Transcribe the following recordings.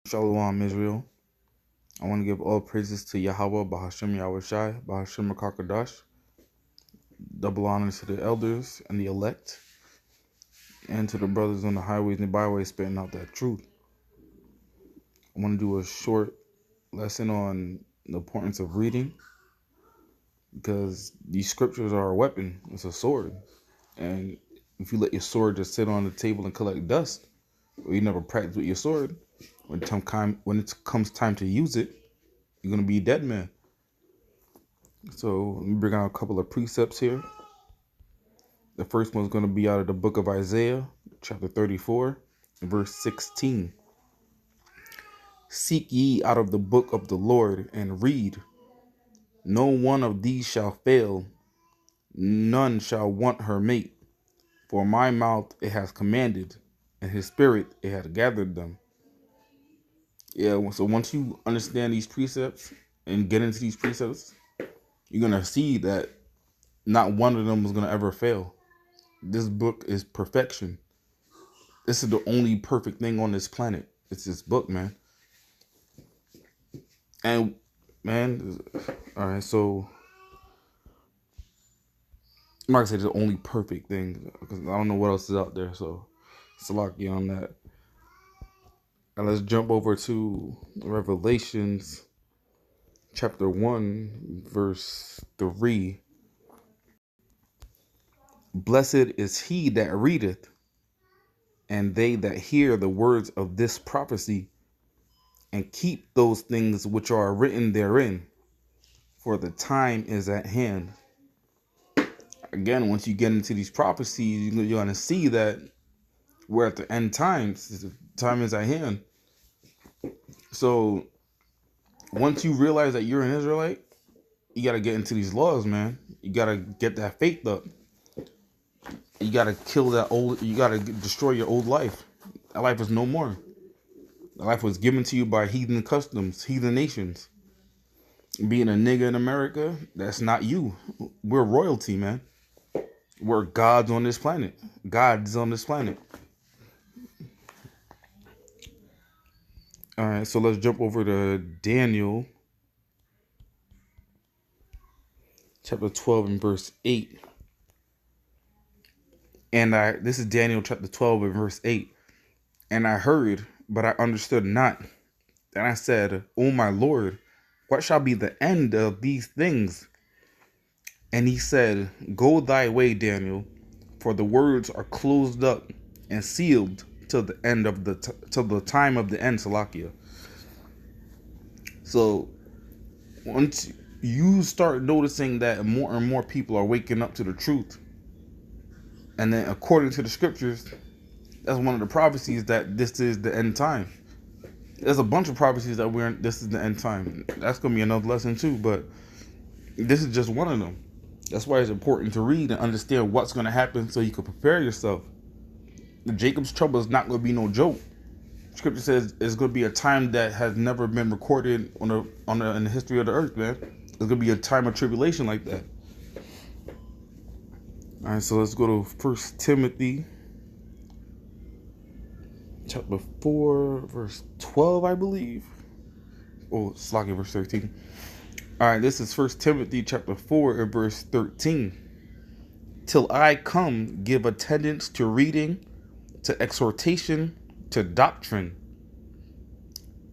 Shalom, Israel. I want to give all praises to Yahweh, Bahashem Yahushai, Bahashem Makakadash. Double honors to the elders and the elect, and to the brothers on the highways and byways spitting out that truth. I want to do a short lesson on the importance of reading, because these scriptures are a weapon. It's a sword. And if you let your sword just sit on the table and collect dust, or you never practice with your sword, when it comes time to use it, you're going to be a dead man. So let me bring out a couple of precepts here. The first one's going to be out of the book of Isaiah, chapter 34, verse 16. Seek ye out of the book of the Lord and read. No one of these shall fail, none shall want her mate. For my mouth it has commanded, and his spirit it hath gathered them. Yeah, so once you understand these precepts and get into these precepts, you're going to see that not one of them is going to ever fail. This book is perfection. This is the only perfect thing on this planet. It's this book, man. And, man, all right, so I'm not going to say the only perfect thing, because I don't know what else is out there, so salaki on that. And let's jump over to Revelations chapter 1, verse 3. Blessed is he that readeth, and they that hear the words of this prophecy, and keep those things which are written therein, for the time is at hand. Again, once you get into these prophecies, you're going to see that we're at the end times. The time is at hand. So once you realize that you're an Israelite, you got to get into these laws, man. You got to get that faith up. You got to kill that old, you got to destroy your old life. That life is no more. That life was given to you by heathen customs, heathen nations. Being a nigga in America, that's not you. We're royalty, man. We're gods on this planet. Gods on this planet. All right, so let's jump over to Daniel chapter 12 and verse 8. And this is Daniel chapter 12 and verse 8. And I heard, but I understood not. And I said, O my Lord, what shall be the end of these things? And he said, Go thy way, Daniel, for the words are closed up and sealed till the end of till the time of the end, Salakia. So once you start noticing that more and more people are waking up to the truth, and then according to the scriptures, that's one of the prophecies that this is the end time. There's a bunch of prophecies that this is the end time. That's going to be another lesson too, but this is just one of them. That's why it's important to read and understand what's going to happen so you can prepare yourself. The Jacob's trouble is not going to be no joke. Scripture says it's going to be a time that has never been recorded in the history of the earth, man. It's going to be a time of tribulation like that. All right, so let's go to 1 Timothy chapter 4, verse 12, I believe. Oh, Slocky, verse 13. All right, this is 1 Timothy chapter 4 and verse 13. Till I come, give attendance to reading, to exhortation, to doctrine.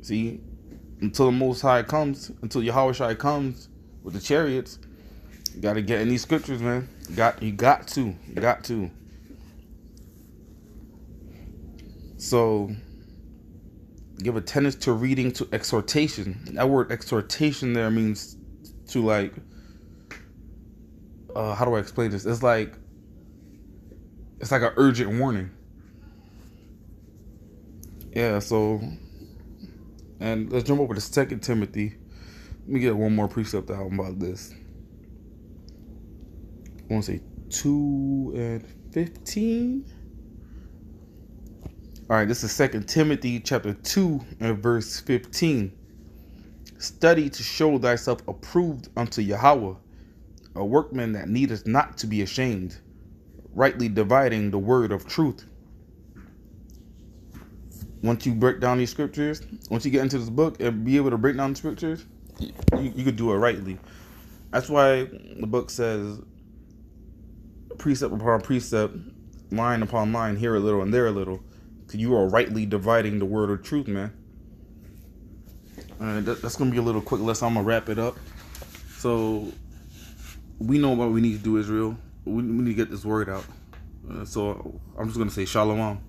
See, until the Most High comes, until Yahushua comes with the chariots, you got to get in these scriptures, man. You got to. So, give attendance to reading, to exhortation. That word exhortation there means to, like, how do I explain this? It's like an urgent warning. Yeah, so, and let's jump over to 2 Timothy. Let me get one more precept out about this. I want to say 2 and 15. All right, this is 2 Timothy chapter 2 and verse 15. Study to show thyself approved unto Yahweh, a workman that needeth not to be ashamed, rightly dividing the word of truth. once you break down these scriptures, once you get into this book and be able to break down the scriptures, you could do it rightly. That's why the book says precept upon precept, line upon line, here a little and there a little, because you are rightly dividing the word of truth, man. That's gonna be a little quick lesson. I'm gonna wrap it up. So we know what we need to do, Israel. We need to get this word out. So I'm just gonna say shalom.